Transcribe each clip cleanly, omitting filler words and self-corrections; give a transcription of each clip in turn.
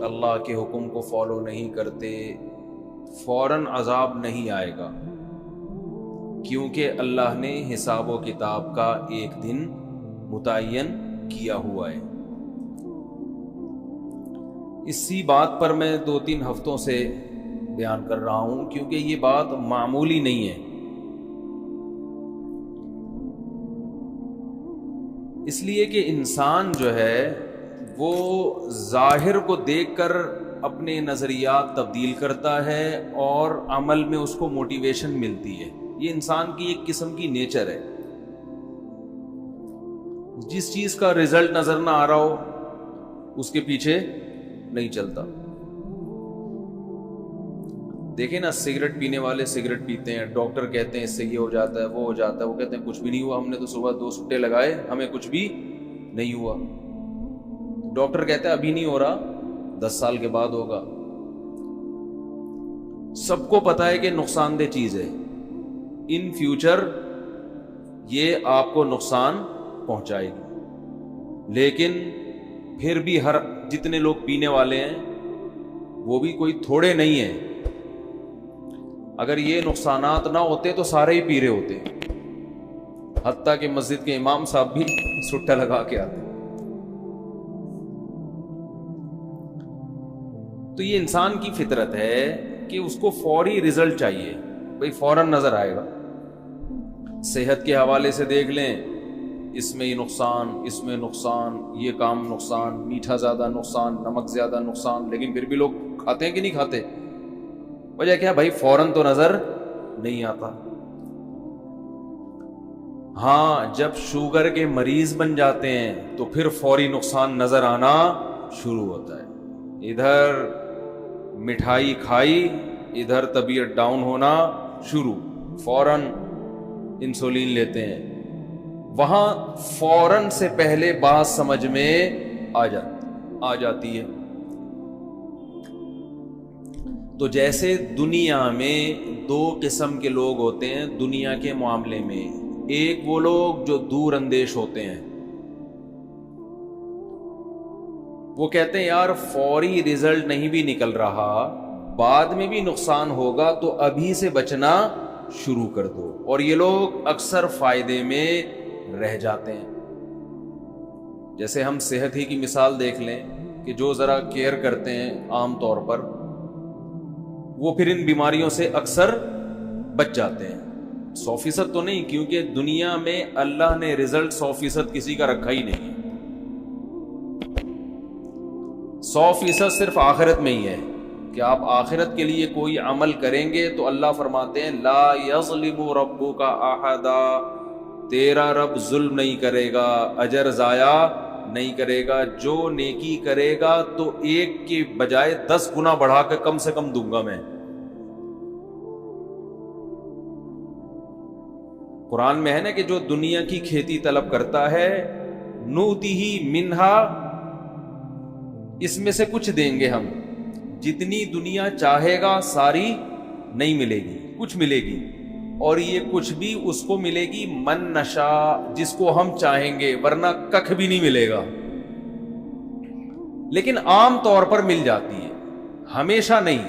اللہ کے حکم کو فالو نہیں کرتے فوراً عذاب نہیں آئے گا، کیونکہ اللہ نے حساب و کتاب کا ایک دن متعین کیا ہوا ہے۔ اسی بات پر میں 2-3 ہفتوں سے بیان کر رہا ہوں، کیونکہ یہ بات معمولی نہیں ہے۔ اس لیے کہ انسان جو ہے وہ ظاہر کو دیکھ کر اپنے نظریات تبدیل کرتا ہے اور عمل میں اس کو موٹیویشن ملتی ہے۔ یہ انسان کی ایک قسم کی نیچر ہے۔ جس چیز کا رزلٹ نظر نہ آ رہا ہو اس کے پیچھے نہیں چلتا۔ دیکھیں نا، سگریٹ پینے والے سگریٹ پیتے ہیں، ڈاکٹر کہتے ہیں اس سے یہ ہو جاتا ہے وہ ہو جاتا ہے، وہ کہتے ہیں کچھ بھی نہیں ہوا، ہم نے تو صبح 2 سٹے لگائے ہمیں کچھ بھی نہیں ہوا۔ ڈاکٹر کہتے ہیں ابھی نہیں ہو رہا، 10 سال کے بعد ہوگا۔ سب کو پتا ہے کہ نقصان دہ چیز ہے، ان فیوچر یہ آپ کو نقصان پہنچائے گی، لیکن پھر بھی جتنے لوگ پینے والے ہیں وہ بھی کوئی تھوڑے نہیں ہیں۔ اگر یہ نقصانات نہ ہوتے تو سارے ہی پی رہے ہوتے، حتیٰ کہ مسجد کے امام صاحب بھی سٹا لگا کے آتے۔ تو یہ انسان کی فطرت ہے کہ اس کو فوری رزلٹ چاہیے، بھئی فوراً نظر آئے گا۔ صحت کے حوالے سے دیکھ لیں، اس میں یہ نقصان، اس میں نقصان، یہ کام نقصان، میٹھا زیادہ نقصان، نمک زیادہ نقصان، لیکن پھر بھی لوگ کھاتے ہیں کہ نہیں کھاتے؟ وجہ کیا؟ بھائی فوراً تو نظر نہیں آتا۔ ہاں، جب شوگر کے مریض بن جاتے ہیں تو پھر فوری نقصان نظر آنا شروع ہوتا ہے۔ ادھر مٹھائی کھائی، ادھر طبیعت ڈاؤن ہونا شروع، فوراً انسولین لیتے ہیں، وہاں فوراً سے پہلے بات سمجھ میں آ جاتی ہے۔ تو جیسے دنیا میں 2 قسم کے لوگ ہوتے ہیں دنیا کے معاملے میں، ایک وہ لوگ جو دور اندیش ہوتے ہیں، وہ کہتے ہیں یار فوری رزلٹ نہیں بھی نکل رہا، بعد میں بھی نقصان ہوگا تو ابھی سے بچنا شروع کر دو، اور یہ لوگ اکثر فائدے میں رہ جاتے ہیں۔ جیسے ہم صحت ہی کی مثال دیکھ لیں کہ جو ذرا کیئر کرتے ہیں عام طور پر، وہ پھر ان بیماریوں سے اکثر بچ جاتے ہیں۔ 100% تو نہیں، کیونکہ دنیا میں اللہ نے رزلٹ 100% کسی کا رکھا ہی نہیں ہے۔ 100% صرف آخرت میں ہی ہے کہ آپ آخرت کے لیے کوئی عمل کریں گے تو اللہ فرماتے ہیں لا یظلم ربک احدا، تیرا رب ظلم نہیں کرے گا، اجر ضائع نہیں کرے گا۔ جو نیکی کرے گا تو 1 کے بجائے 10 گنا بڑھا کے کم سے کم دوں گا میں۔ قرآن میں ہے نا کہ جو دنیا کی کھیتی طلب کرتا ہے نوتیہ منہا، اس میں سے کچھ دیں گے ہم، جتنی دنیا چاہے گا ساری نہیں ملے گی، کچھ ملے گی، اور یہ کچھ بھی اس کو ملے گی من نشا، جس کو ہم چاہیں گے، ورنہ ککھ بھی نہیں ملے گا۔ لیکن عام طور پر مل جاتی ہے، ہمیشہ نہیں،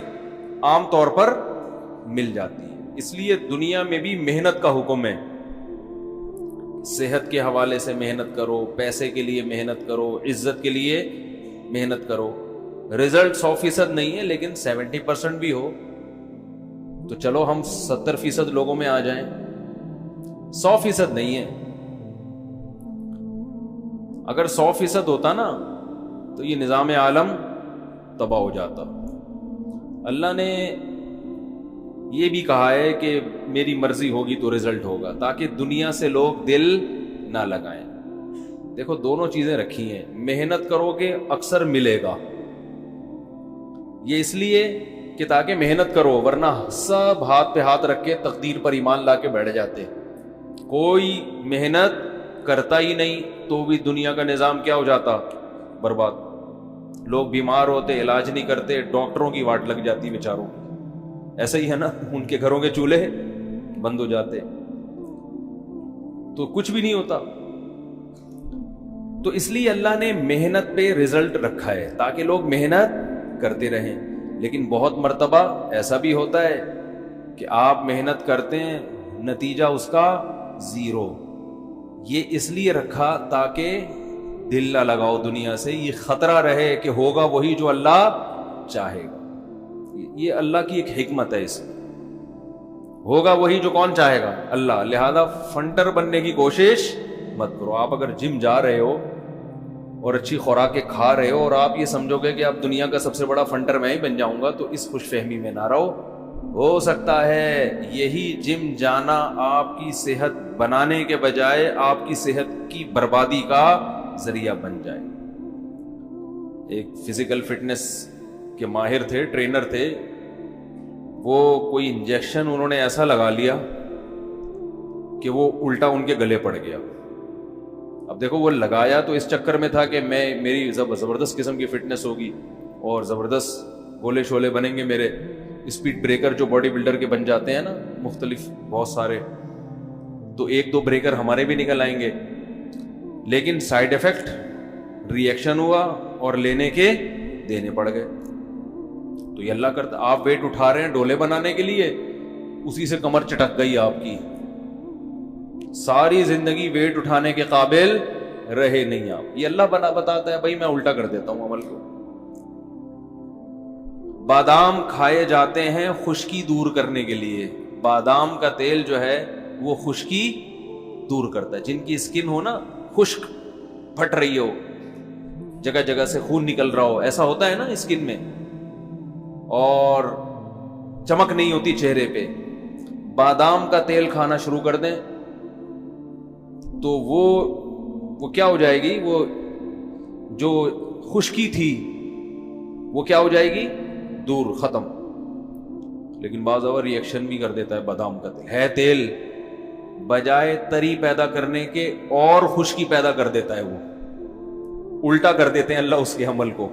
عام طور پر مل جاتی ہے۔ اس لیے دنیا میں بھی محنت کا حکم ہے، صحت کے حوالے سے محنت کرو، پیسے کے لیے محنت کرو، عزت کے لیے محنت کرو۔ رزلٹ 100% نہیں ہے، لیکن 70% بھی ہو تو چلو ہم 70% لوگوں میں آ جائیں، 100% نہیں ہے۔ اگر 100% ہوتا نا تو یہ نظام عالم تباہ ہو جاتا۔ اللہ نے یہ بھی کہا ہے کہ میری مرضی ہوگی تو رزلٹ ہوگا، تاکہ دنیا سے لوگ دل نہ لگائیں۔ دیکھو دونوں چیزیں رکھی ہیں، محنت کرو گے اکثر ملے گا، یہ اس لیے کہ تاکہ محنت کرو، ورنہ سب ہاتھ پہ ہاتھ رکھ کے تقدیر پر ایمان لا کے بیٹھ جاتے، کوئی محنت کرتا ہی نہیں تو بھی دنیا کا نظام کیا ہو جاتا؟ برباد۔ لوگ بیمار ہوتے، علاج نہیں کرتے، ڈاکٹروں کی واٹ لگ جاتی بیچاروں کی۔ ایسا ہی ہے نا، ان کے گھروں کے چولہے بند ہو جاتے تو کچھ بھی نہیں ہوتا۔ تو اس لیے اللہ نے محنت پہ رزلٹ رکھا ہے تاکہ لوگ محنت کرتے رہیں. لیکن بہت مرتبہ ایسا بھی ہوتا ہے کہ آپ محنت کرتے ہیں, نتیجہ اس کا زیرو. یہ اس لیے رکھا تاکہ دل نہ لگاؤ دنیا سے, یہ خطرہ رہے کہ ہوگا وہی جو اللہ چاہے گا. یہ اللہ کی ایک حکمت ہے, اس میں ہوگا وہی جو کون چاہے گا, اللہ. لہذا فنٹر بننے کی کوشش مت کرو. آپ اگر جم جا رہے ہو اور اچھی خوراکیں کھا رہے ہو اور آپ یہ سمجھو گے کہ اب دنیا کا سب سے بڑا فنٹر میں ہی بن جاؤں گا, تو اس خوش فہمی میں نہ رہو. ہو سکتا ہے یہی جم جانا آپ کی صحت بنانے کے بجائے آپ کی صحت کی بربادی کا ذریعہ بن جائے. ایک فزیکل فٹنس کے ماہر تھے, ٹرینر تھے, وہ کوئی انجیکشن انہوں نے ایسا لگا لیا کہ وہ الٹا ان کے گلے پڑ گیا. اب دیکھو, وہ لگایا تو اس چکر میں تھا کہ میری زبردست قسم کی فٹنس ہوگی اور زبردست گولے شولے بنیں گے میرے, اسپیڈ بریکر جو باڈی بلڈر کے بن جاتے ہیں نا مختلف بہت سارے, تو ایک دو بریکر ہمارے بھی نکل آئیں گے. لیکن سائیڈ ایفیکٹ, ری ایکشن ہوا اور لینے کے دینے پڑ گئے. تو یہ اللہ کرتا, آپ ویٹ اٹھا رہے ہیں ڈولے بنانے کے لیے, اسی سے کمر چٹک گئی آپ کی, ساری زندگی ویٹ اٹھانے کے قابل رہے نہیں آپ. یہ اللہ بتاتا ہے بھائی میں الٹا کر دیتا ہوں عمل کو. بادام کھائے جاتے ہیں خشکی دور کرنے کے لیے. بادام کا تیل جو ہے وہ خشکی دور کرتا ہے. جن کی اسکن ہو نا خشک, پھٹ رہی ہو, جگہ جگہ سے خون نکل رہا ہو, ایسا ہوتا ہے نا اسکن میں, اور چمک نہیں ہوتی چہرے پہ, بادام کا تیل کھانا شروع کر دیں تو وہ کیا ہو جائے گی, وہ جو خشکی تھی وہ کیا ہو جائے گی, دور, ختم. لیکن بعض اوقات ری ایکشن بھی کر دیتا ہے بادام کا تیل. ہے تیل, بجائے تری پیدا کرنے کے اور خشکی پیدا کر دیتا ہے. وہ الٹا کر دیتے ہیں اللہ اس کے عمل کو.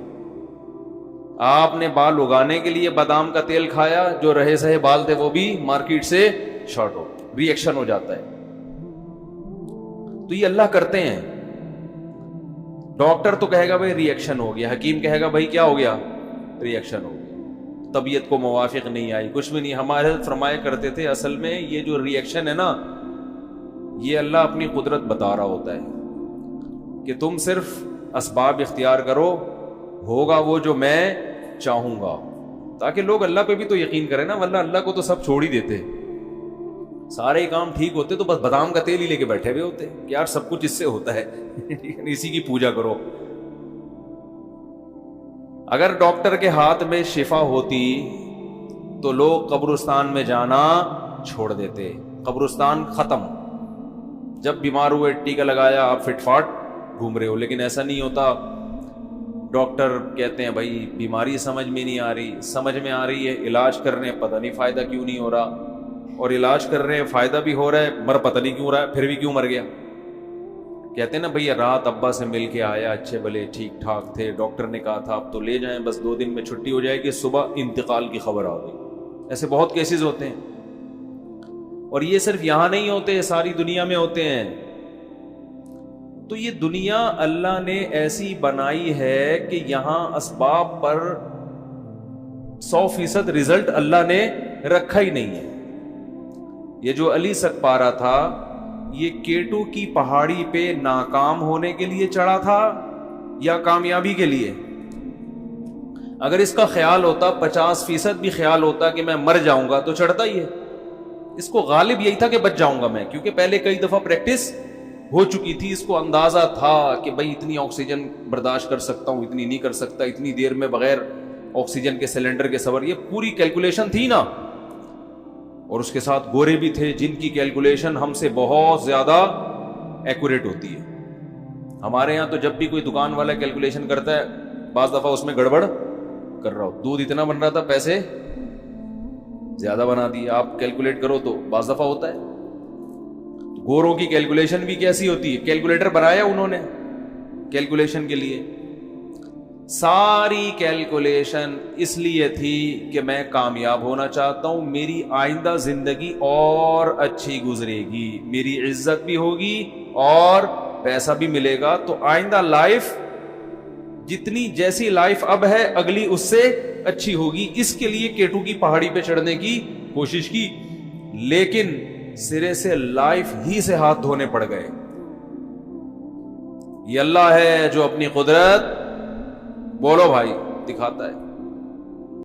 آپ نے بال اگانے کے لیے بادام کا تیل کھایا, جو رہے سہے بال تھے وہ بھی مارکیٹ سے شارٹ ہو, ری ایکشن ہو جاتا ہے. تو یہ اللہ کرتے ہیں. ڈاکٹر تو کہے گا بھائی ری ایکشن ہو گیا, حکیم کہے گا بھائی کیا ہو گیا, ری ایکشن ہو گیا, طبیعت کو موافق نہیں آئی, کچھ بھی نہیں. ہمارے فرمایا کرتے تھے اصل میں یہ جو ری ایکشن ہے نا, یہ اللہ اپنی قدرت بتا رہا ہوتا ہے کہ تم صرف اسباب اختیار کرو, ہوگا وہ جو میں چاہوں گا. تاکہ لوگ اللہ پہ بھی تو یقین کریں نا, ورنہ اللہ کو تو سب چھوڑ ہی دیتے. سارے کام ٹھیک ہوتے تو بس بادام کا تیل ہی لے کے بیٹھے ہوئے ہوتے کہ یار سب کچھ اس سے ہوتا ہے اسی کی پوجا کرو. اگر ڈاکٹر کے ہاتھ میں شفا ہوتی تو لوگ قبرستان میں جانا چھوڑ دیتے. قبرستان ختم, جب بیمار ہوئے ٹیکا لگایا, آپ فٹ فاٹ گھوم رہے ہو. لیکن ایسا نہیں ہوتا. ڈاکٹر کہتے ہیں بھائی بیماری سمجھ میں نہیں آ رہی, سمجھ میں آ رہی ہے, علاج کر رہے ہیں, پتہ نہیں فائدہ کیوں نہیں ہو رہا, اور علاج کر رہے ہیں فائدہ بھی ہو رہا ہے, مر پتہ نہیں کیوں رہا ہے, پھر بھی کیوں مر گیا. کہتے ہیں نا بھئی رات ابا سے مل کے آیا, اچھے بھلے ٹھیک ٹھاک تھے, ڈاکٹر نے کہا تھا اب تو لے جائیں, بس 2 دن میں چھٹی ہو جائے گی, صبح انتقال کی خبر آ گئی. ایسے بہت کیسز ہوتے ہیں. اور یہ صرف یہاں نہیں ہوتے, ساری دنیا میں ہوتے ہیں. تو یہ دنیا اللہ نے ایسی بنائی ہے کہ یہاں اسباب پر 100% رزلٹ اللہ نے رکھا ہی نہیں ہے. یہ جو علی سکپارہ تھا, یہ کیٹو کی پہاڑی پہ ناکام ہونے کے لیے چڑھا تھا یا کامیابی کے لیے؟ اگر اس کا خیال ہوتا, 50% بھی خیال ہوتا کہ میں مر جاؤں گا, تو چڑھتا ہی ہے. اس کو غالب یہی تھا کہ بچ جاؤں گا میں, کیونکہ پہلے کئی دفعہ پریکٹس ہو چکی تھی. اس کو اندازہ تھا کہ بھائی اتنی آکسیجن برداشت کر سکتا ہوں, اتنی نہیں کر سکتا, اتنی دیر میں بغیر آکسیجن کے سلنڈر کے سفر. یہ پوری کیلکولیشن تھی نا. اور اس کے ساتھ گورے بھی تھے جن کی کیلکولیشن ہم سے بہت زیادہ ایکوریٹ ہوتی ہے. ہمارے یہاں تو جب بھی کوئی دکان والا کیلکولیشن کرتا ہے, بعض دفعہ اس میں گڑبڑ کر رہا ہو. دودھ اتنا بن رہا تھا, پیسے زیادہ بنا دیے, آپ کیلکولیٹ کرو تو بعض دفعہ ہوتا ہے. گوروں کی کیلکولیشن بھی کیسی ہوتی ہے, کیلکولیٹر بنایا انہوں نے کیلکولیشن کے لیے. ساری کیلکولیشن اس لیے تھی کہ میں کامیاب ہونا چاہتا ہوں, میری آئندہ زندگی اور اچھی گزرے گی, میری عزت بھی ہوگی اور پیسہ بھی ملے گا. تو آئندہ لائف جتنی جیسی لائف اب ہے اگلی اس سے اچھی ہوگی. اس کے لیے کیٹو کی پہاڑی پہ چڑھنے کی کوشش کی, لیکن سرے سے لائف ہی سے ہاتھ دھونے پڑ گئے. یہ اللہ ہے جو اپنی قدرت بولو بھائی دکھاتا ہے.